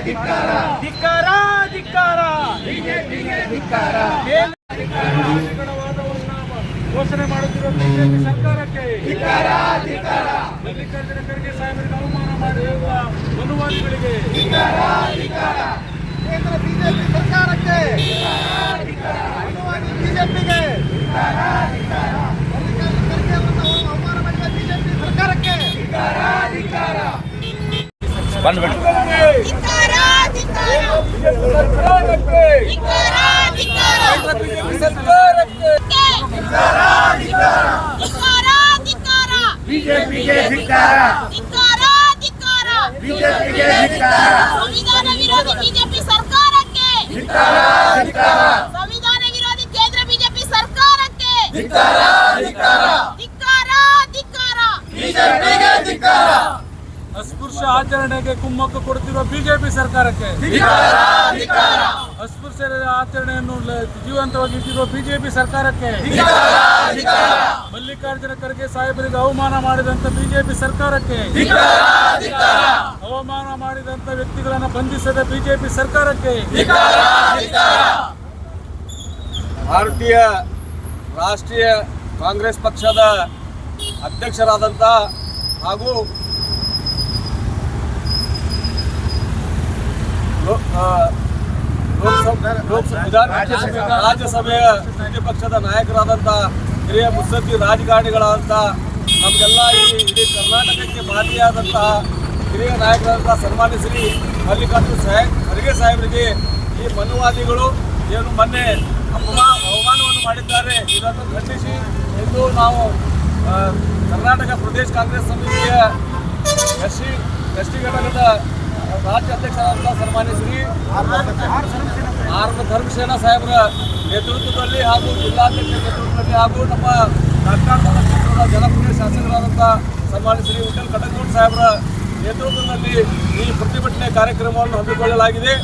ಧಿಕ್ಕಾರ ಧಿಕ್ಕಾರ ಘೋಷಣೆ ಮಾಡುತ್ತಿರುವ ಬಿಜೆಪಿ ಸರ್ಕಾರಕ್ಕೆ ಮಲ್ಲಿಕಾರ್ಜುನ ಖರ್ಗೆ ಸಾಹೇಬರಿಗೆ ಅವಮಾನ ಮಾಡಿರುವ ಮನುವಾದಿಗಳಿಗೆ ಕೇಂದ್ರ ಬಿಜೆಪಿ ಸರ್ಕಾರಕ್ಕೆ ಬಿಜೆಪಿಗೆ ಅವಮಾನ ಮಾಡಿದ ಬಿಜೆಪಿ ಸರ್ಕಾರಕ್ಕೆ ಬಿಜೆಪಿಗೆ ಧಿಕ್ಕಾರ ಸಂವಿಧಾನ ವಿರೋಧಿ ಬಿಜೆಪಿ ಸರ್ಕಾರಕ್ಕೆ ಸಂವಿಧಾನ ವಿರೋಧಿ ಕೇಂದ್ರ ಬಿಜೆಪಿ ಸರ್ಕಾರಕ್ಕೆ ಅಸ್ಪೃಶ್ಯ ಆಚರಣೆಗೆ ಕುಮ್ಮಕ್ಕು ಕೊಡುತ್ತಿರುವ ಬಿಜೆಪಿ ಸರ್ಕಾರಕ್ಕೆ ಅಸ್ಪೃಶ್ಯ ಆಚರಣೆಯನ್ನು ಜೀವಂತವಾಗಿ ಇಟ್ಟಿರುವ ಬಿಜೆಪಿ ಸರ್ಕಾರಕ್ಕೆ ಮಲ್ಲಿಕಾರ್ಜುನ ಖರ್ಗೆ ಸಾಹೇಬರಿಗೆ ಅವಮಾನ ಮಾಡಿದಂತ ಬಿಜೆಪಿ ಸರ್ಕಾರಕ್ಕೆ ಅವಮಾನ ಮಾಡಿದಂತ ವ್ಯಕ್ತಿಗಳನ್ನು ಬಂಧಿಸದ ಬಿಜೆಪಿ ಸರ್ಕಾರಕ್ಕೆ ಭಾರತೀಯ ರಾಷ್ಟ್ರೀಯ ಕಾಂಗ್ರೆಸ್ ಪಕ್ಷದ ಅಧ್ಯಕ್ಷರಾದಂಥ ಹಾಗೂ ರಾಜ್ಯಸಭೆಯ ಪ್ರತಿಪಕ್ಷದ ನಾಯಕರಾದಂಥ ಹಿರಿಯ ಮುತ್ಸದ್ದಿ ರಾಜಕಾರಣಿಗಳಾದಂಥ ನಮಗೆಲ್ಲ ಈ ಇಡೀ ಕರ್ನಾಟಕಕ್ಕೆ ಮಾದರಿಯಾದಂತಹ ಹಿರಿಯ ನಾಯಕರಾದಂಥ ಸನ್ಮಾನ್ಯ ಶ್ರೀ ಮಲ್ಲಿಕಾರ್ಜುನ ಖರ್ಗೆ ಸಾಹೇಬರಿಗೆ ಈ ಮನುವಾದಿಗಳು ಏನು ಮೊನ್ನೆ ಅವಮಾನವನ್ನು ಮಾಡಿದ್ದಾರೆ. ಇದನ್ನು ಖಂಡಿಸಿ ಇಂದು ನಾವು ಕರ್ನಾಟಕ ಪ್ರದೇಶ ಕಾಂಗ್ರೆಸ್ ಸಮಿತಿಯ ಎಸ್ ಟಿ ಘಟಕದ ರಾಜ್ಯ ಅಧ್ಯಕ್ಷರಾದಂಥ ಸನ್ಮಾನ್ಯ ಶ್ರೀ ಆರ್ ಧರ್ಮಸೇನಾ ಸಾಹೇಬರ ನೇತೃತ್ವದಲ್ಲಿ ಹಾಗೂ ಜಿಲ್ಲಾಧ್ಯಕ್ಷರ ನೇತೃತ್ವದಲ್ಲಿ ಹಾಗೂ ನಮ್ಮ ಕರ್ನಾಟಕದ ಕ್ಷೇತ್ರದ ಜನಪ್ರಿಯ ಶಾಸಕರಾದಂಥ ಸನ್ಮಾನ್ಯ ಶ್ರೀ ವಿಠಲ್ ಕಟಕಗೌಡ ಸಾಹೇಬರ ನೇತೃತ್ವದಲ್ಲಿ ಈ ಪ್ರತಿಭಟನೆ ಕಾರ್ಯಕ್ರಮವನ್ನು ಹಮ್ಮಿಕೊಳ್ಳಲಾಗಿದೆ.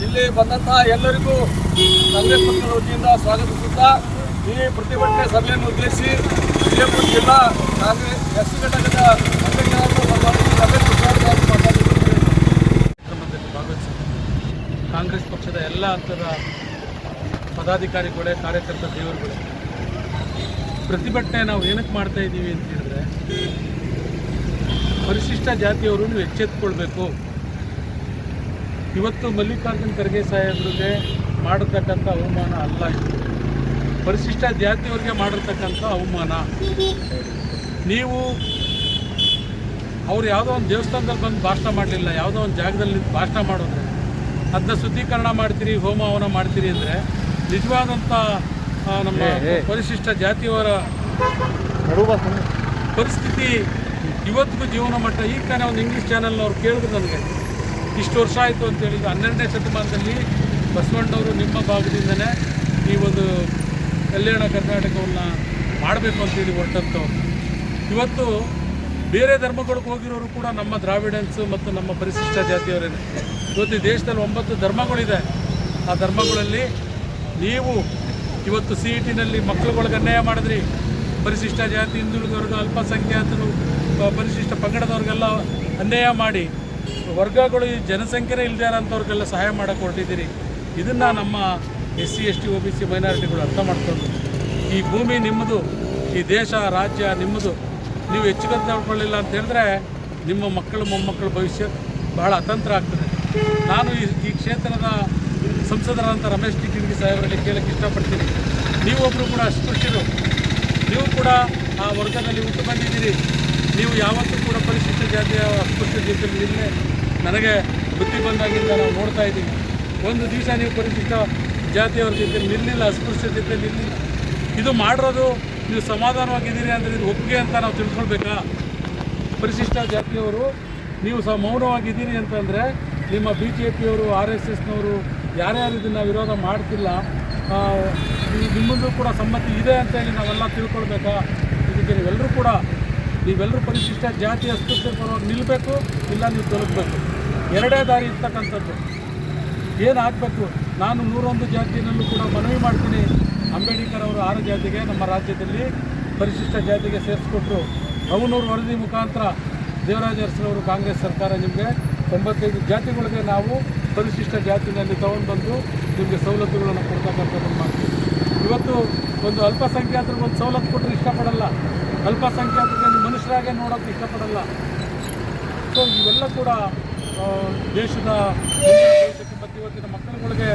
ಇಲ್ಲಿ ಬಂದಂತಹ ಎಲ್ಲರಿಗೂ ಕಾಂಗ್ರೆಸ್ ಪಕ್ಷದ ವತಿಯಿಂದ ಸ್ವಾಗತಿಸುತ್ತಾ ಈ ಪ್ರತಿಭಟನೆ ಸಭೆಯನ್ನು ಉದ್ದೇಶಿಸಿ ವಿಜಯಪುರ ಜಿಲ್ಲಾ ಕಾಂಗ್ರೆಸ್ ಎಸ್ ಸಿ ಘಟಕದ ಕಾಂಗ್ರೆಸ್ ಪಕ್ಷದ ಎಲ್ಲ ಹಂತದ ಪದಾಧಿಕಾರಿಗಳೇ ಕಾರ್ಯಕರ್ತ ದೇವರುಗಳೇ, ಪ್ರತಿಭಟನೆ ನಾವು ಏನಕ್ಕೆ ಮಾಡ್ತಾ ಇದ್ದೀವಿ ಅಂತ ಹೇಳಿದ್ರೆ, ಪರಿಶಿಷ್ಟ ಜಾತಿಯವರು ನೀವು ಎಚ್ಚೆತ್ತುಕೊಳ್ಬೇಕು. ಇವತ್ತು ಮಲ್ಲಿಕಾರ್ಜುನ ಖರ್ಗೆ ಸಾಹೇಬರಿಗೆ ಮಾಡಿರ್ತಕ್ಕಂಥ ಅವಮಾನ ಅಲ್ಲ, ಇದು ಪರಿಶಿಷ್ಟ ಜಾತಿಯವರಿಗೆ ಮಾಡಿರ್ತಕ್ಕಂಥ ಅವಮಾನ. ನೀವು ಅವ್ರು ಯಾವುದೋ ಒಂದು ದೇವಸ್ಥಾನದಲ್ಲಿ ಬಂದು ಭಾಷಣ ಮಾಡಲಿಲ್ಲ, ಯಾವುದೋ ಒಂದು ಜಾಗದಲ್ಲಿ ಭಾಷಣ ಮಾಡಿದ್ರೆ ಅದನ್ನ ಶುದ್ಧೀಕರಣ ಮಾಡ್ತೀರಿ, ಹೋಮ ಹವನ ಮಾಡ್ತೀರಿ ಅಂದರೆ ನಿಜವಾದಂಥ ನಮ್ಮ ಪರಿಶಿಷ್ಟ ಜಾತಿಯವರ ಪರಿಸ್ಥಿತಿ ಇವತ್ತಿಗೂ ಜೀವನ ಮಟ್ಟ. ಈಗ ತಾನೇ ಒಂದು ಇಂಗ್ಲೀಷ್ ಚಾನಲ್ನವ್ರು ಕೇಳಿದ್ರು ನನಗೆ, ಇಷ್ಟು ವರ್ಷ ಆಯಿತು ಅಂತೇಳಿದ್ರು, 12ನೇ ಶತಮಾನದಲ್ಲಿ ಬಸವಣ್ಣವರು ನಿಮ್ಮ ಭಾಗದಿಂದನೇ ಈ ಒಂದು ಕಲ್ಯಾಣ ಕರ್ನಾಟಕವನ್ನು ಮಾಡಬೇಕು ಅಂತೇಳಿ ಹೊರಟಂಥವ್ರು. ಇವತ್ತು ಬೇರೆ ಧರ್ಮಗಳಿಗೆ ಹೋಗಿರೋರು ಕೂಡ ನಮ್ಮ ದ್ರಾವಿಡನ್ಸು ಮತ್ತು ನಮ್ಮ ಪರಿಶಿಷ್ಟ ಜಾತಿಯವರೇನೆ. ಇವತ್ತು ಈ ದೇಶದಲ್ಲಿ 9 ಧರ್ಮಗಳಿದೆ. ಆ ಧರ್ಮಗಳಲ್ಲಿ ನೀವು ಇವತ್ತು CET-ನಲ್ಲಿ ಮಕ್ಕಳುಗಳಿಗೆ ಅನ್ಯಾಯ ಮಾಡಿದ್ರಿ. ಪರಿಶಿಷ್ಟ ಜಾತಿ, ಹಿಂದುಳಿದ ವರ್ಗ, ಅಲ್ಪಸಂಖ್ಯಾತರು, ಪರಿಶಿಷ್ಟ ಪಂಗಡದವ್ರಿಗೆಲ್ಲ ಅನ್ಯಾಯ ಮಾಡಿ ವರ್ಗಗಳು ಜನಸಂಖ್ಯೆನೇ ಇಲ್ಲದೆ ಇರೋಂಥವ್ರಿಗೆಲ್ಲ ಸಹಾಯ ಮಾಡೋಕ್ಕೆ ಹೊರಟಿದ್ದೀರಿ. ಇದನ್ನು ನಮ್ಮ SC ST OBC ಮೈನಾರಿಟಿಗಳು ಅರ್ಥ ಮಾಡ್ಕೊಂಡು, ಈ ಭೂಮಿ ನಿಮ್ಮದು, ಈ ದೇಶ ರಾಜ್ಯ ನಿಮ್ಮದು, ನೀವು ಹೆಚ್ಚುಗಂತ ನೋಡ್ಕೊಳ್ಳಿಲ್ಲ ಅಂತ ಹೇಳಿದ್ರೆ ನಿಮ್ಮ ಮಕ್ಕಳು ಮೊಮ್ಮಕ್ಕಳ ಭವಿಷ್ಯ ಬಹಳ ಅತಂತ್ರ ಆಗ್ತದೆ. ನಾನು ಈ ಕ್ಷೇತ್ರದ ಸಂಸದರಾದಂಥ ರಮೇಶ್ ಜಿಗಜಿಣಗಿ ಸಾಹೇಬರಲ್ಲಿ ಕೇಳಕ್ಕೆ ಇಷ್ಟಪಡ್ತೀನಿ. ನೀವೊಬ್ಬರು ಕೂಡ ಅಸ್ಪೃಶ್ಯರು, ನೀವು ಕೂಡ ಆ ವರ್ಗದಲ್ಲಿ ಹುಟ್ಟು ಬಂದಿದ್ದೀರಿ. ನೀವು ಯಾವತ್ತೂ ಕೂಡ ಪರಿಶಿಷ್ಟ ಜಾತಿಯ ಅಸ್ಪೃಶ್ಯ ಜೊತೆಯಲ್ಲಿ ನಿನ್ನೆ ನನಗೆ ಬುದ್ಧಿ ಬಂದಾಗಿಂದ ನಾವು ನೋಡ್ತಾ ಇದ್ದೀವಿ. ಒಂದು ದಿವಸ ನೀವು ಪರಿಶಿಷ್ಟ ಜಾತಿಯವ್ರ ಜೊತೆ ನಿಲ್ಲಿಲ್ಲ, ಅಸ್ಪೃಶ್ಯ ಜೊತೆ ನಿಲ್ಲಿಲ್ಲ. ಇದು ಮಾಡಿರೋದು ನೀವು ಸಮಾಧಾನವಾಗಿದ್ದೀರಿ ಅಂದರೆ ಇದು ಒಪ್ಪಿಗೆ ಅಂತ ನಾವು ತಿಳ್ಕೊಳ್ಬೇಕಾ? ಪರಿಶಿಷ್ಟ ಜಾತಿಯವರು ನೀವು ಮೌನವಾಗಿದ್ದೀರಿ ಅಂತಂದರೆ ನಿಮ್ಮ BJPಯವರು, RSSನವರು ಯಾರ್ಯಾರು ಇದನ್ನು ವಿರೋಧ ಮಾಡ್ತಿಲ್ಲ, ನಿಮ್ಮದು ಕೂಡ ಸಮ್ಮತಿ ಇದೆ ಅಂತೇಳಿ ನಾವೆಲ್ಲ ತಿಳ್ಕೊಳ್ಬೇಕಾ? ಇದಕ್ಕೆ ನೀವೆಲ್ಲರೂ ಪರಿಶಿಷ್ಟ ಜಾತಿ ಅಸ್ಪೃಶ್ಯರ ಪರವಾಗಿ ನಿಲ್ಲಬೇಕು, ಇಲ್ಲ ನೀವು ತೊಲಗಬೇಕು. ಎರಡೇ ದಾರಿ ಇರ್ತಕ್ಕಂಥದ್ದು. ಏನು ಆಗಬೇಕು? ನಾನು 101 ಜಾತಿಯಲ್ಲೂ ಕೂಡ ಮನವಿ ಮಾಡ್ತೀನಿ. ಅಂಬೇಡ್ಕರ್ ಅವರು 6 ಜಾತಿಗೆ ನಮ್ಮ ರಾಜ್ಯದಲ್ಲಿ ಪರಿಶಿಷ್ಟ ಜಾತಿಗೆ ಸೇರಿಸ್ಕೊಟ್ರು. ಅವನೂರು ವರದಿ ಮುಖಾಂತರ ದೇವರಾಜ ಅರಸರವರು ಕಾಂಗ್ರೆಸ್ ಸರ್ಕಾರ ನಿಮಗೆ 95 ಜಾತಿಗಳಿಗೆ ನಾವು ಪರಿಶಿಷ್ಟ ಜಾತಿನಲ್ಲಿ ತಗೊಂಡ್ಬಂದು ನಿಮಗೆ ಸವಲತ್ತುಗಳನ್ನು ಕೊಡ್ತಕ್ಕಂಥದ್ದನ್ನು ಮಾಡ್ತೀವಿ. ಇವತ್ತು ಒಂದು ಅಲ್ಪಸಂಖ್ಯಾತರಿಗೆ ಒಂದು ಸವಲತ್ತು ಕೊಟ್ಟರೆ ಇಷ್ಟಪಡಲ್ಲ, ಅಲ್ಪಸಂಖ್ಯಾತರಿಗೆ ಮನುಷ್ಯರಾಗೆ ನೋಡೋಕ್ಕೆ ಇಷ್ಟಪಡಲ್ಲ. ಸೊ ಇವೆಲ್ಲ ಕೂಡ ದೇಶದ ಭವಿಷ್ಯಕ್ಕೆ ಮತ್ತು ಇವತ್ತಿನ ಮಕ್ಕಳುಗಳಿಗೆ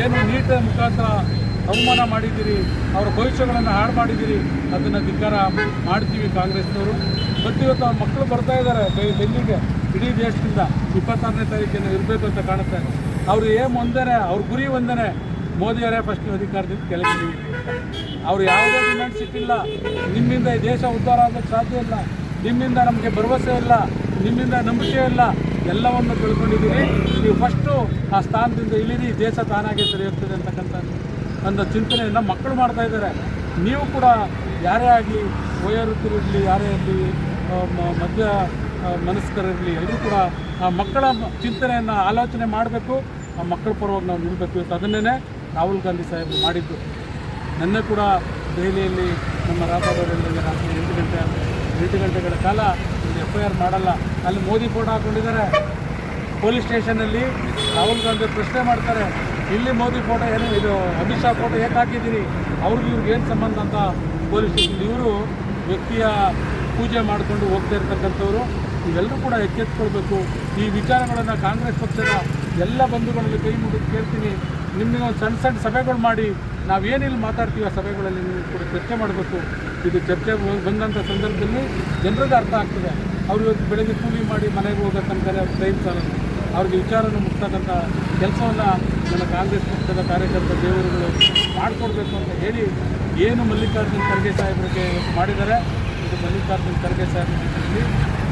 ಏನು ನೀಟ್ ಮುಖಾಂತರ ಅವಮಾನ ಮಾಡಿದ್ದೀರಿ, ಅವರ ಭವಿಷ್ಯಗಳನ್ನು ಹಾಳು ಮಾಡಿದ್ದೀರಿ, ಅದನ್ನು ಧಿಕ್ಕಾರ ಮಾಡ್ತೀವಿ ಕಾಂಗ್ರೆಸ್ನವರು. ಮತ್ತು ಇವತ್ತು ಅವ್ರ ಮಕ್ಕಳು ಬರ್ತಾ ಇದ್ದಾರೆ ಡೆಲ್ಲಿಗೆ ಇಡೀ ದೇಶದಿಂದ 26ನೇ ತಾರೀಕಿನ ಇರಬೇಕು ಅಂತ ಕಾಣುತ್ತೆ. ಅವರು ಏಮ್ ಒಂದೇ, ಅವ್ರ ಗುರಿ ಒಂದೇ, ಮೋದಿಯವರೇ ಫಸ್ಟ್ ಅಧಿಕಾರದಿಂದ ಕೆಳಗೆ ಅವರು ಯಾವುದೇ ಡಿಮ್ಯಾಂಡ್ಸ್ ಇಟ್ಟಿಲ್ಲ. ನಿಮ್ಮಿಂದ ಈ ದೇಶ ಉದ್ಧಾರ ಆಗೋಕ್ಕೆ ಸಾಧ್ಯ ಇಲ್ಲ, ನಿಮ್ಮಿಂದ ನಮಗೆ ಭರವಸೆ ಇಲ್ಲ, ನಿಮ್ಮಿಂದ ನಂಬಿಕೆ ಇಲ್ಲ, ಎಲ್ಲವನ್ನು ತಿಳ್ಕೊಂಡಿದ್ದೀರಿ. ನೀವು ಫಸ್ಟು ಆ ಸ್ಥಾನದಿಂದ ಇಳಿರಿ, ದೇಶ ತಾನಾಗೆ ಸರಿ ಹೋಗ್ತದೆ ಅಂತಕ್ಕಂಥ ಒಂದು ಚಿಂತನೆಯನ್ನು ಮಕ್ಕಳು ಮಾಡ್ತಾ ಇದ್ದಾರೆ. ನೀವು ಕೂಡ ಯಾರೇ ಆಗಲಿ, ವಯೋವೃದ್ಧರಿರಲಿ, ಯಾರೇ ಇರಲಿ, ಮಧ್ಯ ಮನಸ್ಕರಿರಲಿ, ಎಲ್ಲರೂ ಕೂಡ ಆ ಮಕ್ಕಳ ಚಿಂತನೆಯನ್ನು ಆಲೋಚನೆ ಮಾಡಬೇಕು, ಆ ಮಕ್ಕಳ ಪರವಾಗಿ ನಾವು ನಿಲ್ಲಬೇಕು. ಇವತ್ತು ಅದನ್ನೇ ರಾಹುಲ್ ಗಾಂಧಿ ಸಾಹೇಬರು ಮಾಡಿದ್ದು. ನಿನ್ನೆ ಕೂಡ ದೆಹಲಿಯಲ್ಲಿ ನಮ್ಮ ರಾಜ್ಯದಲ್ಲಿ ರಾತ್ರಿ 8 ಗಂಟೆಗಳ ಕಾಲ ಒಂದು FIR ಮಾಡಲ್ಲ, ಅಲ್ಲಿ ಮೋದಿ ಫೋಟೋ ಹಾಕ್ಕೊಂಡಿದ್ದಾರೆ. ಪೊಲೀಸ್ ಸ್ಟೇಷನಲ್ಲಿ ರಾಹುಲ್ ಗಾಂಧಿ ಪ್ರಶ್ನೆ ಮಾಡ್ತಾರೆ, ಇಲ್ಲಿ ಮೋದಿ ಫೋಟೋ ಏನು, ಇದು ಅಮಿತ್ ಶಾ ಫೋಟೋ ಏಕೆ ಹಾಕಿದ್ದೀರಿ, ಇವ್ರಿಗೆ ಏನು ಸಂಬಂಧ ಅಂತ ಪೊಲೀಸ್ ಸ್ಟೇಷನ್. ಇವರು ವ್ಯಕ್ತಿಯ ಪೂಜೆ ಮಾಡಿಕೊಂಡು ಹೋಗ್ತಾ ಇರ್ತಕ್ಕಂಥವ್ರು. ಇವೆಲ್ಲರೂ ಕೂಡ ಎಚ್ಚೆತ್ಕೊಳ್ಬೇಕು. ಈ ವಿಚಾರಗಳನ್ನು ಕಾಂಗ್ರೆಸ್ ಪಕ್ಷದ ಎಲ್ಲ ಬಂಧುಗಳಲ್ಲಿ ಕೈ ಮುಗಿದು ಕೇಳ್ತೀನಿ. ನಿಮಗೆ ಒಂದು ಸಣ್ಣ ಸಭೆಗಳು ಮಾಡಿ, ನಾವೇನಿಲ್ಲಿ ಮಾತಾಡ್ತೀವಿ ಆ ಸಭೆಗಳಲ್ಲಿ ನೀವು ಕೂಡ ಚರ್ಚೆ ಮಾಡಬೇಕು. ಇದು ಚರ್ಚೆ ಬಂದಂಥ ಸಂದರ್ಭದಲ್ಲಿ ಜನರಿಗೆ ಅರ್ಥ ಆಗ್ತದೆ. ಅವರು ಇವತ್ತು ಬೆಳಗ್ಗೆ ಕೂಲಿ ಮಾಡಿ ಮನೆಗೆ ಹೋಗೋಕ್ಕಂತಾರೆ, ಅವ್ರು ಟೈಮ್ ಸಾಲಲ್ಲ. ಅವ್ರಿಗೆ ವಿಚಾರನ ಮುಟ್ತಕ್ಕಂಥ ಕೆಲಸವನ್ನು ನನ್ನ ಕಾಂಗ್ರೆಸ್ ಪಕ್ಷದ ಕಾರ್ಯಕರ್ತ ದೇವರುಗಳು ಮಾಡಿಕೊಡ್ಬೇಕು ಅಂತ ಹೇಳಿ ಏನು ಮಲ್ಲಿಕಾರ್ಜುನ್ ಖರ್ಗೆ ಸಾಹೇಬರಿಗೆ ಮಾಡಿದ್ದಾರೆ. ಇದು ಮಲ್ಲಿಕಾರ್ಜುನ್ ಖರ್ಗೆ ಸಾಹೇಬರಲ್ಲಿ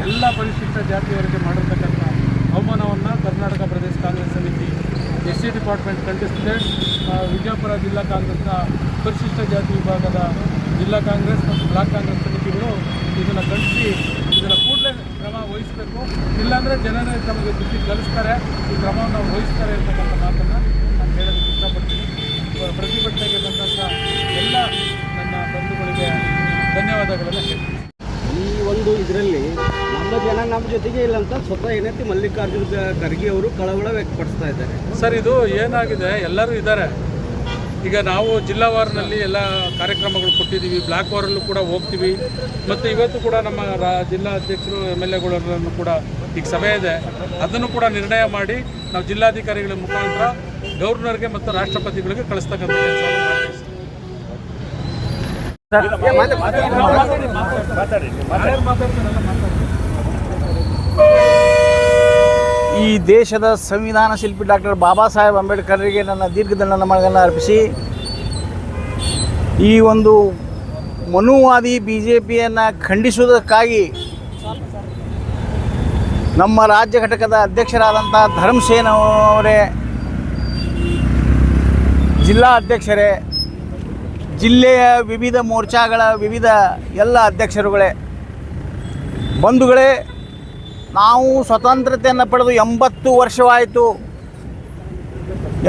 ಎಲ್ಲ ಪರಿಶಿಷ್ಟ ಜಾತಿಯವರಿಗೆ ಮಾಡಿರ್ತಕ್ಕಂಥ ಅವಮಾನವನ್ನು ಕರ್ನಾಟಕ ಪ್ರದೇಶ ಕಾಂಗ್ರೆಸ್ ಸಮಿತಿ SC ಡಿಪಾರ್ಟ್ಮೆಂಟ್ ಖಂಡಿಸಿದೆ. ವಿಜಯಪುರ ಜಿಲ್ಲಾ ಕಾಂಗ್ರೆಸ್ನ ಪರಿಶಿಷ್ಟ ಜಾತಿ ವಿಭಾಗದ ಜಿಲ್ಲಾ ಕಾಂಗ್ರೆಸ್ ಮತ್ತು ಬ್ಲಾಕ್ ಕಾಂಗ್ರೆಸ್ ಸಮಿತಿಗಳು ಇದನ್ನು ಖಂಡಿಸಿ ಇದನ್ನು ಕೂಡಲೇ ಕ್ರಮ ವಹಿಸಬೇಕು. ಇಲ್ಲಾಂದರೆ ಜನರೇ ತಮಗೆ ಬುದ್ಧಿ ಕಲಿಸ್ತಾರೆ, ಈ ಕ್ರಮವನ್ನು ವಹಿಸ್ತಾರೆ ಅಂತಕ್ಕಂಥ ಮಾತನ್ನು ನಾನು ಹೇಳೋದಕ್ಕೆ ಇಷ್ಟಪಡ್ತೀನಿ. ಪ್ರತಿಭಟನೆಗೆ ಬಂದಂಥ ಎಲ್ಲ ನನ್ನ ಬಂಧುಗಳಿಗೆ ಧನ್ಯವಾದಗಳನ್ನು ಹೇಳ್ತೀನಿ. ಈ ಒಂದು ಇದರಲ್ಲಿ ನಮ್ಮ ಜನ ನಮ್ಮ ಜೊತೆಗೆ ಇಲ್ಲ ಅಂತ ಸ್ವತಃ ಏನೈತಿ ಮಲ್ಲಿಕಾರ್ಜುನ್ ಖರ್ಗೆ ಅವರು ಕಳವಳ ವ್ಯಕ್ತಪಡಿಸ್ತಾ ಇದ್ದಾರೆ. ಸರ್, ಇದು ಏನಾಗಿದೆ, ಎಲ್ಲರೂ ಇದ್ದಾರೆ. ಈಗ ನಾವು ಜಿಲ್ಲಾವಾರಿನಲ್ಲಿ ಎಲ್ಲ ಕಾರ್ಯಕ್ರಮಗಳು ಕೊಟ್ಟಿದ್ದೀವಿ, ಬ್ಲಾಕ್ ವಾರಲ್ಲೂ ಕೂಡ ಹೋಗ್ತೀವಿ. ಮತ್ತು ಇವತ್ತು ಕೂಡ ನಮ್ಮ ಜಿಲ್ಲಾ ಅಧ್ಯಕ್ಷರು MLAಗಳನ್ನು ಕೂಡ ಈಗ ಸಭೆ ಇದೆ, ಅದನ್ನು ಕೂಡ ನಿರ್ಣಯ ಮಾಡಿ ನಾವು ಜಿಲ್ಲಾಧಿಕಾರಿಗಳ ಮುಖಾಂತರ ಗವರ್ನರ್ಗೆ ಮತ್ತು ರಾಷ್ಟ್ರಪತಿಗಳಿಗೆ ಕಳಿಸ್ತಕ್ಕಂಥ ಕೆಲಸವನ್ನು ಮಾಡ್ತೀವಿ. ಈ ದೇಶದ ಸಂವಿಧಾನ ಶಿಲ್ಪಿ ಡಾಕ್ಟರ್ ಬಾಬಾ ಸಾಹೇಬ್ ಅಂಬೇಡ್ಕರ್ರಿಗೆ ನನ್ನ ದೀರ್ಘ ನಮನಗಳನ್ನು ಅರ್ಪಿಸಿ ಈ ಒಂದು ಮನುವಾದಿ BJPಯನ್ನು ಖಂಡಿಸುವುದಕ್ಕಾಗಿ ನಮ್ಮ ರಾಜ್ಯ ಘಟಕದ ಅಧ್ಯಕ್ಷರಾದಂಥ ಧರ್ಮಸೇನ ಅವರೇ, ಜಿಲ್ಲಾ ಅಧ್ಯಕ್ಷರೇ, ಜಿಲ್ಲೆಯ ವಿವಿಧ ಮೋರ್ಚಾಗಳ ವಿವಿಧ ಎಲ್ಲ ಅಧ್ಯಕ್ಷರುಗಳೇ, ಬಂಧುಗಳೇ, ನಾವು ಸ್ವತಂತ್ರತೆಯನ್ನು ಪಡೆದು 80 ವರ್ಷವಾಯಿತು.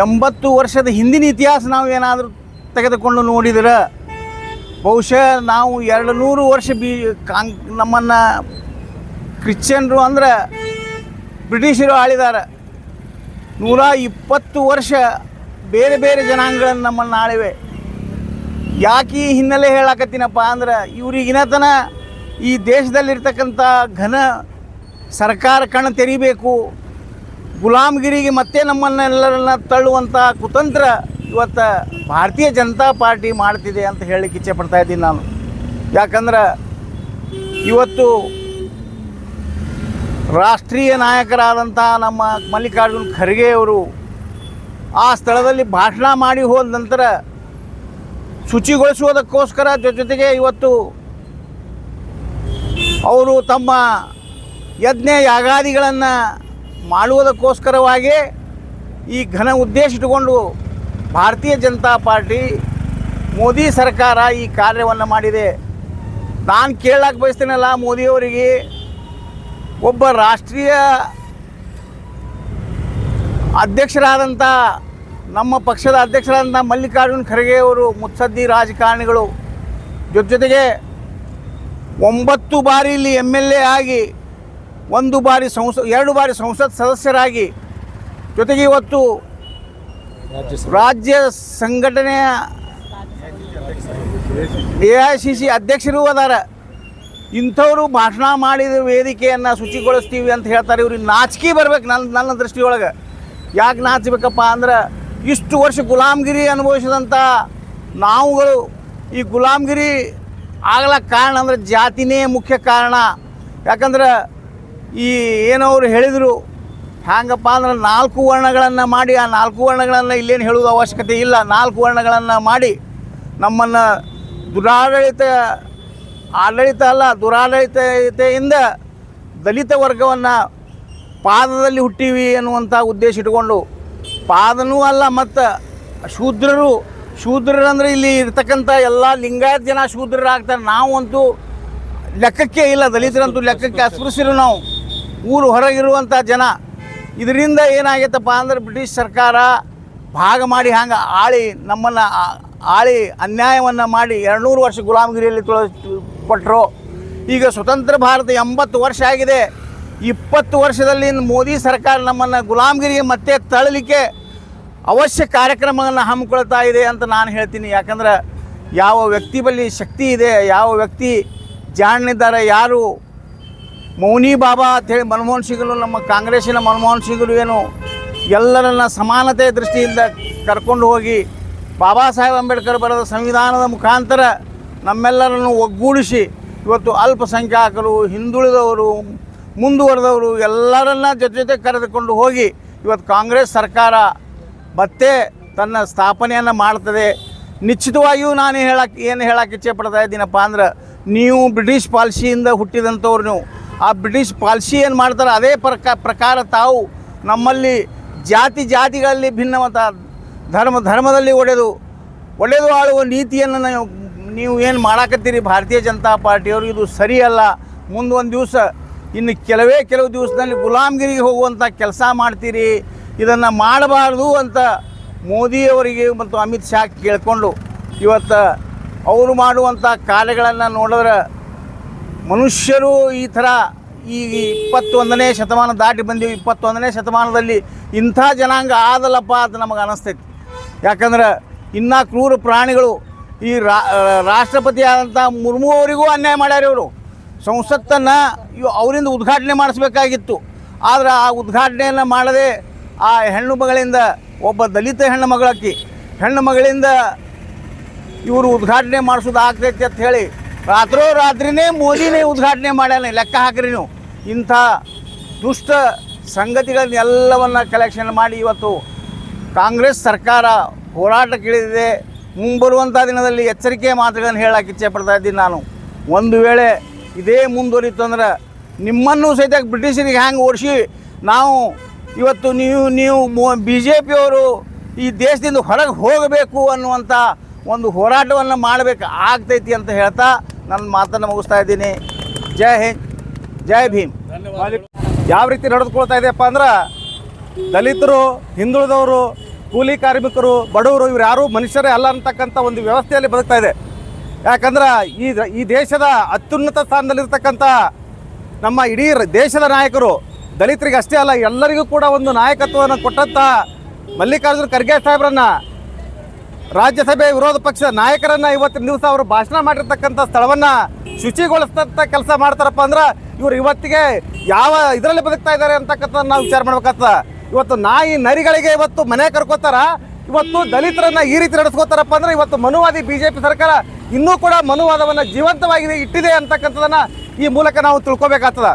80 ವರ್ಷದ ಹಿಂದಿನ ಇತಿಹಾಸ ನಾವು ಏನಾದರೂ ತೆಗೆದುಕೊಂಡು ನೋಡಿದರೆ ಬಹುಶಃ ನಾವು 200 ವರ್ಷ ನಮ್ಮನ್ನು ಕ್ರಿಶ್ಚಿಯನ್ರು ಅಂದ್ರೆ ಬ್ರಿಟಿಷರು ಆಳಿದ್ದಾರೆ. 120 ವರ್ಷ ಬೇರೆ ಬೇರೆ ಜನಾಂಗಗಳನ್ನು ನಮ್ಮನ್ನು ಆಳಿವೆ. ಯಾಕೆ ಈ ಹಿನ್ನೆಲೆ ಹೇಳಕತ್ತೀನಪ್ಪ ಅಂದ್ರೆ ಇವ್ರಿಗಿನತನ ಈ ದೇಶದಲ್ಲಿರ್ತಕ್ಕಂಥ ಘನ ಸರ್ಕಾರ ಕಣ್ಣು ತೆರಿಬೇಕು, ಗುಲಾಮಗಿರಿಗೆ ಮತ್ತೆ ನಮ್ಮನ್ನೆಲ್ಲರನ್ನ ತಳ್ಳುವಂಥ ಕುತಂತ್ರ ಇವತ್ತು ಭಾರತೀಯ ಜನತಾ ಪಾರ್ಟಿ ಮಾಡ್ತಿದೆ ಅಂತ ಹೇಳಲಿಕ್ಕೆ ಇಚ್ಛೆ ಪಡ್ತಾ ಇದ್ದೀನಿ ನಾನು. ಯಾಕಂದ್ರೆ ಇವತ್ತು ರಾಷ್ಟ್ರೀಯ ನಾಯಕರಾದಂಥ ನಮ್ಮ ಮಲ್ಲಿಕಾರ್ಜುನ್ ಖರ್ಗೆ ಅವರು ಆ ಸ್ಥಳದಲ್ಲಿ ಭಾಷಣ ಮಾಡಿ ಹೋದ ನಂತರ ಶುಚಿಗೊಳಿಸುವುದಕ್ಕೋಸ್ಕರ ಜೊತೆಗೆ ಇವತ್ತು ಅವರು ತಮ್ಮ ಯಜ್ಞ ಯಾಗಾದಿಗಳನ್ನು ಮಾಡುವುದಕ್ಕೋಸ್ಕರವಾಗಿ ಈ ಘನ ಉದ್ದೇಶ ಇಟ್ಟುಕೊಂಡು ಭಾರತೀಯ ಜನತಾ ಪಾರ್ಟಿ ಮೋದಿ ಸರ್ಕಾರ ಈ ಕಾರ್ಯವನ್ನು ಮಾಡಿದೆ. ನಾನು ಕೇಳಕ್ಕೆ ಬಯಸ್ತೀನಲ್ಲ, ಮೋದಿಯವರಿಗೆ ಒಬ್ಬ ರಾಷ್ಟ್ರೀಯ ಅಧ್ಯಕ್ಷರಾದಂಥ ನಮ್ಮ ಪಕ್ಷದ ಅಧ್ಯಕ್ಷರಾದಂಥ ಮಲ್ಲಿಕಾರ್ಜುನ್ ಖರ್ಗೆ ಅವರು ಮುತ್ಸದ್ದಿ ರಾಜಕಾರಣಿಗಳು, ಜೊತೆಗೆ 9 ಬಾರಿ ಇಲ್ಲಿ MLA ಆಗಿ 2 ಬಾರಿ ಸಂಸತ್ ಸದಸ್ಯರಾಗಿ ಜೊತೆಗೆ ಇವತ್ತು ರಾಜ್ಯ ಸಂಘಟನೆಯ AICC ಅಧ್ಯಕ್ಷರು ಅದಾರ. ಇಂಥವರು ಭಾಷಣ ಮಾಡಿದ ವೇದಿಕೆಯನ್ನು ಶುಚಿಗೊಳಿಸ್ತೀವಿ ಅಂತ ಹೇಳ್ತಾರೆ. ಇವ್ರಿಗೆ ನಾಚಿಕೆ ಬರ್ಬೇಕು. ನನ್ನ ದೃಷ್ಟಿಯೊಳಗೆ ಯಾಕೆ ನಾಚಬೇಕಪ್ಪ ಅಂದ್ರೆ ಇಷ್ಟು ವರ್ಷ ಗುಲಾಮ್ಗಿರಿ ಅನುಭವಿಸಿದಂಥ ನಾವುಗಳು ಈ ಗುಲಾಮ್ಗಿರಿ ಆಗ್ಲಕ್ಕೆ ಕಾರಣ ಅಂದ್ರೆ ಜಾತಿನೇ ಮುಖ್ಯ ಕಾರಣ. ಯಾಕಂದ್ರೆ ಈ ಏನವರು ಹೇಳಿದರು ಹ್ಯಾಂಗಪ್ಪ ಅಂದ್ರೆ 4 ವರ್ಣಗಳನ್ನು ಮಾಡಿ, ಆ 4 ವರ್ಣಗಳನ್ನು ಇಲ್ಲೇನು ಹೇಳೋದು ಅವಶ್ಯಕತೆ ಇಲ್ಲ. 4 ವರ್ಣಗಳನ್ನು ಮಾಡಿ ನಮ್ಮನ್ನು ದುರಾಡಳಿತೆಯಿಂದ ದಲಿತ ವರ್ಗವನ್ನು ಪಾದದಲ್ಲಿ ಹುಟ್ಟೀವಿ ಅನ್ನುವಂಥ ಉದ್ದೇಶ ಇಟ್ಕೊಂಡು, ಪಾದನೂ ಅಲ್ಲ ಮತ್ತು ಶೂದ್ರರಂದ್ರೆ ಇಲ್ಲಿ ಇರ್ತಕ್ಕಂಥ ಎಲ್ಲ ಲಿಂಗಾಯತ ಜನ ಶೂದ್ರರಾಗ್ತಾರೆ. ನಾವಂತೂ ಲೆಕ್ಕಕ್ಕೆ ಇಲ್ಲ, ದಲಿತರಂತೂ ಲೆಕ್ಕಕ್ಕೆ ಅಸ್ಪೃಶ್ಯರು ನಾವು, ಊರು ಹೊರಗಿರುವಂಥ ಜನ. ಇದರಿಂದ ಏನಾಗೈತಪ್ಪ ಅಂದ್ರೆ ಬ್ರಿಟಿಷ್ ಸರ್ಕಾರ ಭಾಗ ಮಾಡಿ ಹಂಗೆ ನಮ್ಮನ್ನು ಆಳಿ ಅನ್ಯಾಯವನ್ನು ಮಾಡಿ 200 ವರ್ಷ ಗುಲಾಮಗಿರಿಯಲ್ಲಿ ಕೊಟ್ಟರು. ಈಗ ಸ್ವತಂತ್ರ ಭಾರತ 80 ವರ್ಷ ಆಗಿದೆ. 20 ವರ್ಷದಲ್ಲಿ ಮೋದಿ ಸರ್ಕಾರ ನಮ್ಮನ್ನು ಗುಲಾಮಗಿರಿಗೆ ಮತ್ತೆ ತಳ್ಳಲಿಕ್ಕೆ ಅವಶ್ಯ ಕಾರ್ಯಕ್ರಮವನ್ನು ಹಮ್ಮಿಕೊಳ್ತಾ ಇದೆ ಅಂತ ನಾನು ಹೇಳ್ತೀನಿ. ಯಾಕಂದ್ರೆ ಯಾವ ವ್ಯಕ್ತಿ ಬಳಿ ಶಕ್ತಿ ಇದೆ, ಯಾವ ವ್ಯಕ್ತಿ ಜಾಣನಿದ್ದಾರೆ, ಯಾರು ಮೌನಿ ಬಾಬಾ ಅಂಥೇಳಿ ಮನಮೋಹನ್ ಸಿಂಗ್ರು, ನಮ್ಮ ಕಾಂಗ್ರೆಸ್ಸಿನ ಮನಮೋಹನ್ ಸಿಂಗ್ರು ಏನು ಎಲ್ಲರನ್ನ ಸಮಾನತೆ ದೃಷ್ಟಿಯಿಂದ ಕರ್ಕೊಂಡು ಹೋಗಿ ಬಾಬಾ ಸಾಹೇಬ್ ಅಂಬೇಡ್ಕರ್ ಬರೆದ ಸಂವಿಧಾನದ ಮುಖಾಂತರ ನಮ್ಮೆಲ್ಲರನ್ನು ಒಗ್ಗೂಡಿಸಿ ಇವತ್ತು ಅಲ್ಪಸಂಖ್ಯಾತರು, ಹಿಂದುಳಿದವರು, ಮುಂದುವರೆದವರು ಎಲ್ಲರನ್ನ ಜೊತೆ ಕರೆದುಕೊಂಡು ಹೋಗಿ ಇವತ್ತು ಕಾಂಗ್ರೆಸ್ ಸರ್ಕಾರ ಮತ್ತೆ ತನ್ನ ಸ್ಥಾಪನೆಯನ್ನು ಮಾಡ್ತದೆ. ನಿಶ್ಚಿತವಾಗಿಯೂ ನಾನು ಏನು ಹೇಳಕ್ಕೆ ಇಚ್ಛೆ ಪಡ್ತಾ ಇದ್ದೀನಪ್ಪ ಅಂದ್ರೆ, ನೀವು ಬ್ರಿಟಿಷ್ ಪಾಲಿಸಿಯಿಂದ ಹುಟ್ಟಿದಂಥವ್ರು, ನೀವು ಆ ಬ್ರಿಟಿಷ್ ಪಾಲಿಸಿ ಏನು ಮಾಡ್ತಾರೆ ಅದೇ ಪ್ರಕಾರ ತಾವು ನಮ್ಮಲ್ಲಿ ಜಾತಿಗಳಲ್ಲಿ ಭಿನ್ನಮತ, ಧರ್ಮದಲ್ಲಿ ಒಡೆದು ಆಳುವ ನೀತಿಯನ್ನು ನೀವು ಏನು ಮಾಡಾಕತ್ತೀರಿ ಭಾರತೀಯ ಜನತಾ ಪಾರ್ಟಿಯವರು, ಇದು ಸರಿಯಲ್ಲ. ಮುಂದೊಂದು ದಿವಸ ಇನ್ನು ಕೆಲವು ದಿವಸದಲ್ಲಿ ಗುಲಾಮ್ಗಿರಿಗೆ ಹೋಗುವಂಥ ಕೆಲಸ ಮಾಡ್ತೀರಿ. ಇದನ್ನು ಮಾಡಬಾರ್ದು ಅಂತ ಮೋದಿಯವರಿಗೆ ಮತ್ತು ಅಮಿತ್ ಶಾ ಕೇಳಿಕೊಂಡು ಇವತ್ತು ಅವರು ಮಾಡುವಂಥ ಕಾರ್ಯಗಳನ್ನು ನೋಡಿದ್ರೆ ಮನುಷ್ಯರು ಈ ಥರ ಈ 21ನೇ ಶತಮಾನ ದಾಟಿ ಬಂದೀವಿ. 21ನೇ ಶತಮಾನದಲ್ಲಿ ಇಂಥ ಜನಾಂಗ ಆದಲ್ಲಪ್ಪ ಅಂತ ನಮಗೆ ಅನ್ನಿಸ್ತೈತಿ. ಯಾಕಂದ್ರೆ ಇನ್ನೂ ಕ್ರೂರ ಪ್ರಾಣಿಗಳು ಈ ರಾಷ್ಟ್ರಪತಿ ಆದಂಥ ಮುರ್ಮು ಅವರಿಗೂ ಅನ್ಯಾಯ ಮಾಡ್ಯಾರ. ಇವರು ಸಂಸತ್ತನ್ನು ಅವರಿಂದ ಉದ್ಘಾಟನೆ ಮಾಡಿಸ್ಬೇಕಾಗಿತ್ತು. ಆದರೆ ಆ ಉದ್ಘಾಟನೆಯನ್ನು ಮಾಡದೆ ಆ ಹೆಣ್ಣು ಮಗಳಿಂದ, ಒಬ್ಬ ದಲಿತ ಹೆಣ್ಣು ಮಗಳಿಂದ ಇವರು ಉದ್ಘಾಟನೆ ಮಾಡಿಸೋದು ಆಗ್ತೈತಿ ಅಂತ ಹೇಳಿ ರಾತ್ರಿನೇ ಮೋದಿನೇ ಉದ್ಘಾಟನೆ ಮಾಡ್ಯಾನೆ. ಲೆಕ್ಕ ಹಾಕ್ರಿ ನೀವು. ಇಂಥ ದುಷ್ಟ ಸಂಗತಿಗಳನ್ನೆಲ್ಲವನ್ನು ಕಲೆಕ್ಷನ್ ಮಾಡಿ ಇವತ್ತು ಕಾಂಗ್ರೆಸ್ ಸರ್ಕಾರ ಹೋರಾಟಕ್ಕಿಳಿದಿದೆ. ಮುಂಬರುವಂಥ ದಿನದಲ್ಲಿ ಎಚ್ಚರಿಕೆಯ ಮಾತುಗಳನ್ನು ಹೇಳಕ್ಕೆ ಇಚ್ಛೆ ಪಡ್ತಾ ಇದ್ದೀನಿ ನಾನು. ಒಂದು ವೇಳೆ ಇದೇ ಮುಂದುವರಿತು ಅಂದ್ರೆ ನಿಮ್ಮನ್ನು ಸಹಿತ ಬ್ರಿಟಿಷರಿಗೆ ಹ್ಯಾಂಗೆ ಓಡಿಸಿ ನಾವು ಇವತ್ತು ನೀವು BJPಯವರು ಈ ದೇಶದಿಂದ ಹೊರಗೆ ಹೋಗಬೇಕು ಅನ್ನುವಂಥ ಒಂದು ಹೋರಾಟವನ್ನು ಮಾಡಬೇಕು ಆಗ್ತೈತಿ ಅಂತ ಹೇಳ್ತಾ ನನ್ನ ಮಾತನ್ನು ಮುಗಿಸ್ತಾ ಇದ್ದೀನಿ. ಜೈ ಹಿಂದ್, ಜೈ ಭೀಮ್. ಯಾವ ರೀತಿ ನಡೆದುಕೊಳ್ತಾ ಇದೆಯಪ್ಪ ಅಂದ್ರೆ, ದಲಿತರು, ಹಿಂದುಳಿದವರು, ಕೂಲಿ ಕಾರ್ಮಿಕರು, ಬಡವರು ಇವ್ರು ಯಾರೂ ಮನುಷ್ಯರೇ ಅಲ್ಲ ಅಂತಕ್ಕಂಥ ಒಂದು ವ್ಯವಸ್ಥೆಯಲ್ಲಿ ಬದುಕ್ತಾ ಇದೆ. ಯಾಕಂದ್ರೆ ಈ ದೇಶದ ಅತ್ಯುನ್ನತ ಸ್ಥಾನದಲ್ಲಿರ್ತಕ್ಕಂಥ ನಮ್ಮ ಇಡೀ ದೇಶದ ನಾಯಕರು ದಲಿತರಿಗೆ ಅಷ್ಟೇ ಅಲ್ಲ ಎಲ್ಲರಿಗೂ ಕೂಡ ಒಂದು ನಾಯಕತ್ವವನ್ನು ಕೊಟ್ಟಂಥ ಮಲ್ಲಿಕಾರ್ಜುನ ಖರ್ಗೆ ಸಾಹೇಬ್ರನ್ನ, ರಾಜ್ಯಸಭೆ ವಿರೋಧ ಪಕ್ಷ ನಾಯಕರನ್ನ ಇವತ್ತಿನ ದಿವಸ ಅವರು ಭಾಷಣ ಮಾಡಿರ್ತಕ್ಕಂಥ ಸ್ಥಳವನ್ನು ಶುಚಿಗೊಳಿಸ್ತಂಥ ಕೆಲಸ ಮಾಡ್ತಾರಪ್ಪ ಅಂದ್ರೆ ಇವರು ಇವತ್ತಿಗೆ ಯಾವ ಇದರಲ್ಲಿ ಬದುಕ್ತಾ ಇದ್ದಾರೆ ಅಂತಕ್ಕಂಥ ನಾವು ವಿಚಾರ ಮಾಡ್ಬೇಕಾಗ್ತದೆ. ಇವತ್ತು ನಾಯಿ ನರಿಗಳಿಗೆ ಇವತ್ತು ಮನೆ ಕರ್ಕೋತಾರ, ಇವತ್ತು ದಲಿತರನ್ನ ಈ ರೀತಿ ನಡೆಸ್ಕೋತಾರಪ್ಪ ಅಂದ್ರೆ ಇವತ್ತು ಮನುವಾದಿ BJP ಸರ್ಕಾರ ಇನ್ನೂ ಕೂಡ ಮನುವಾದವನ್ನು ಜೀವಂತವಾಗಿ ಇಟ್ಟಿದೆ ಅಂತಕ್ಕಂಥದನ್ನ ಈ ಮೂಲಕ ನಾವು ತಿಳ್ಕೊಬೇಕಾಗ್ತದೆ.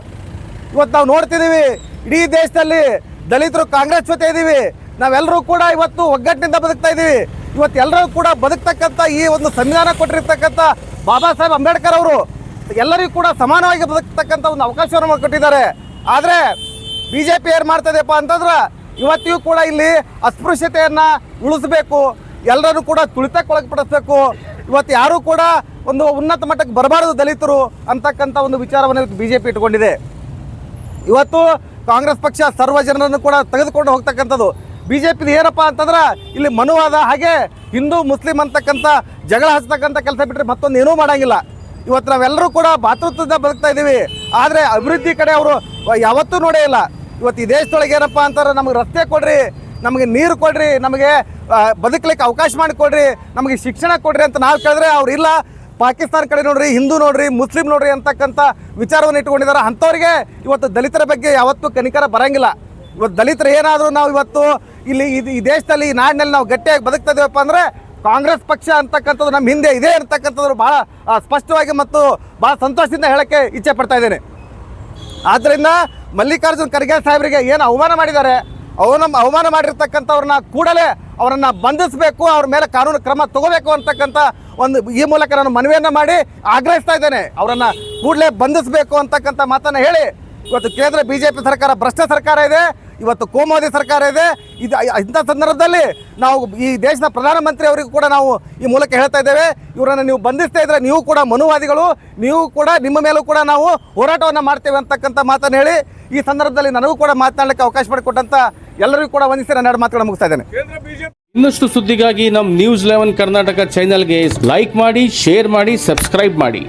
ಇವತ್ತು ನಾವು ನೋಡ್ತಿದ್ದೀವಿ ಇಡೀ ದೇಶದಲ್ಲಿ ದಲಿತರು ಕಾಂಗ್ರೆಸ್ ಜೊತೆ ಇದ್ದೀವಿ. ನಾವೆಲ್ಲರೂ ಕೂಡ ಇವತ್ತು ಒಗ್ಗಟ್ಟಿನಿಂದ ಬದುಕ್ತಾ ಇದ್ದೀವಿ. ಇವತ್ತು ಎಲ್ಲರೂ ಕೂಡ ಬದುಕ್ತಕ್ಕಂಥ ಈ ಒಂದು ಸಂವಿಧಾನ ಕೊಟ್ಟಿರ್ತಕ್ಕಂಥ ಬಾಬಾ ಸಾಹೇಬ್ ಅಂಬೇಡ್ಕರ್ ಅವರು ಎಲ್ಲರಿಗೂ ಕೂಡ ಸಮಾನವಾಗಿ ಬದುಕ್ತಕ್ಕಂಥ ಒಂದು ಅವಕಾಶವನ್ನು ಕೊಟ್ಟಿದ್ದಾರೆ. ಆದರೆ BJP ಏನು ಮಾಡ್ತದೆಯಪ್ಪ ಅಂತಂದ್ರೆ ಇವತ್ತಿಗೂ ಕೂಡ ಇಲ್ಲಿ ಅಸ್ಪೃಶ್ಯತೆಯನ್ನು ಉಳಿಸಬೇಕು, ಎಲ್ಲರೂ ಕೂಡ ತುಳಿತಕ್ಕೆ ಒಳಪಡಿಸಬೇಕು, ಇವತ್ತು ಯಾರೂ ಕೂಡ ಒಂದು ಉನ್ನತ ಮಟ್ಟಕ್ಕೆ ಬರಬಾರದು ದಲಿತರು ಅಂತಕ್ಕಂಥ ಒಂದು ವಿಚಾರವನ್ನು BJP ಇಟ್ಕೊಂಡಿದೆ. ಇವತ್ತು ಕಾಂಗ್ರೆಸ್ ಪಕ್ಷ ಸರ್ವ ಜನರನ್ನು ಕೂಡ ತೆಗೆದುಕೊಂಡು ಹೋಗ್ತಕ್ಕಂಥದ್ದು. BJPದು ಏನಪ್ಪ ಅಂತಂದ್ರೆ ಇಲ್ಲಿ ಮನುವಾದ, ಹಾಗೆ ಹಿಂದೂ ಮುಸ್ಲಿಂ ಅಂತಕ್ಕಂಥ ಜಗಳ ಹಚ್ಚತಕ್ಕಂಥ ಕೆಲಸ ಬಿಟ್ಟರೆ ಮತ್ತೊಂದು ಏನೂ ಮಾಡೋಂಗಿಲ್ಲ. ಇವತ್ತು ನಾವೆಲ್ಲರೂ ಕೂಡ ಭಾತೃತ್ವದಿಂದ ಬದುಕ್ತಾ ಇದ್ದೀವಿ. ಆದರೆ ಅಭಿವೃದ್ಧಿ ಕಡೆ ಅವರು ಯಾವತ್ತೂ ನೋಡೇ ಇಲ್ಲ. ಇವತ್ತು ಈ ದೇಶದೊಳಗೆ ಏನಪ್ಪ ಅಂತಾರೆ, ನಮಗೆ ರಸ್ತೆ ಕೊಡ್ರಿ, ನಮಗೆ ನೀರು ಕೊಡ್ರಿ, ನಮಗೆ ಬದುಕಲಿಕ್ಕೆ ಅವಕಾಶ ಮಾಡಿಕೊಡ್ರಿ, ನಮಗೆ ಶಿಕ್ಷಣ ಕೊಡ್ರಿ ಅಂತ ನಾವು ಕೇಳಿದ್ರೆ ಅವ್ರು ಇಲ್ಲ, ಪಾಕಿಸ್ತಾನ ಕಡೆ ನೋಡ್ರಿ, ಹಿಂದೂ ನೋಡ್ರಿ, ಮುಸ್ಲಿಂ ನೋಡ್ರಿ ಅಂತಕ್ಕಂಥ ವಿಚಾರವನ್ನು ಇಟ್ಕೊಂಡಿದ್ದಾರೆ. ಅಂಥವ್ರಿಗೆ ಇವತ್ತು ದಲಿತರ ಬಗ್ಗೆ ಯಾವತ್ತೂ ಕನಿಕರ ಬರಂಗಿಲ್ಲ. ಇವತ್ತು ದಲಿತರು ಏನಾದರೂ ನಾವು ಇವತ್ತು ಇಲ್ಲಿ ಈ ದೇಶದಲ್ಲಿ, ಈ ನಾಡಿನಲ್ಲಿ ನಾವು ಗಟ್ಟಿಯಾಗಿ ಬದುಕ್ತಾ ಇದೀವಪ್ಪ ಅಂದರೆ ಕಾಂಗ್ರೆಸ್ ಪಕ್ಷ ಅಂತಕ್ಕಂಥದ್ದು ನಮ್ಮ ಹಿಂದೆ ಇದೆ ಅಂತಕ್ಕಂಥದ್ದು ಭಾಳ ಸ್ಪಷ್ಟವಾಗಿ ಮತ್ತು ಭಾಳ ಸಂತೋಷದಿಂದ ಹೇಳೋಕ್ಕೆ ಇಚ್ಛೆ ಪಡ್ತಾ ಇದ್ದೇನೆ. ಆದ್ದರಿಂದ ಮಲ್ಲಿಕಾರ್ಜುನ್ ಖರ್ಗೆ ಸಾಹೇಬರಿಗೆ ಏನು ಅವಮಾನ ಮಾಡಿದ್ದಾರೆ, ಅವಮಾನ ಮಾಡಿರ್ತಕ್ಕಂಥವ್ರನ್ನ ಕೂಡಲೇ ಅವರನ್ನು ಬಂಧಿಸಬೇಕು, ಅವ್ರ ಮೇಲೆ ಕಾನೂನು ಕ್ರಮ ತಗೋಬೇಕು ಅಂತಕ್ಕಂಥ ಒಂದು ಈ ಮೂಲಕ ನಾನು ಮನವಿಯನ್ನು ಮಾಡಿ ಆಗ್ರಹಿಸ್ತಾ ಇದ್ದೇನೆ. ಅವರನ್ನು ಕೂಡಲೇ ಬಂಧಿಸಬೇಕು ಅಂತಕ್ಕಂಥ ಮಾತನ್ನು ಹೇಳಿ, ಇವತ್ತು ಕೇಂದ್ರ BJP ಸರ್ಕಾರ ಭ್ರಷ್ಟ ಸರ್ಕಾರ ಇದೆ, ಇವತ್ತು ಕೋಮುವಾದಿ ಸರ್ಕಾರ ಇದೆ. ಇಂಥ ಸಂದರ್ಭದಲ್ಲಿ ನಾವು ಈ ದೇಶದ ಪ್ರಧಾನಮಂತ್ರಿ ಅವರಿಗೂ ಕೂಡ ನಾವು ಈ ಮೂಲಕ ಹೇಳ್ತಾ ಇದ್ದೇವೆ, ಇವರನ್ನು ನೀವು ಬಂಧಿಸ್ತಾ ಇದ್ದರೆ ನೀವು ಕೂಡ ಮನುವಾದಿಗಳು, ನೀವು ಕೂಡ ನಿಮ್ಮ ಮೇಲೂ ಕೂಡ ನಾವು ಹೋರಾಟವನ್ನು ಮಾಡ್ತೇವೆ ಅಂತಕ್ಕಂಥ ಮಾತನ್ನು ಹೇಳಿ ಈ ಸಂದರ್ಭದಲ್ಲಿ ನನಗೂ ಕೂಡ ಮಾತನಾಡಲಿಕ್ಕೆ ಅವಕಾಶ ಮಾಡಿಕೊಟ್ಟಂತ ಎಲ್ಲರಿಗೂ ಕೂಡ ವಂದಿಸಿ ನಾನು ಎರಡು ಮಾತುಗಳನ್ನು ಮುಗಿಸ್ತಾ ಇದ್ದೇನೆ. ಇನ್ನಷ್ಟು ಸುದ್ದಿಗಾಗಿ ನಮ್ಮ ನ್ಯೂಸ್ 11 ಕರ್ನಾಟಕ ಚಾನೆಲ್ಗೆ ಲೈಕ್ ಮಾಡಿ, ಶೇರ್ ಮಾಡಿ, ಸಬ್ಸ್ಕ್ರೈಬ್ ಮಾಡಿ.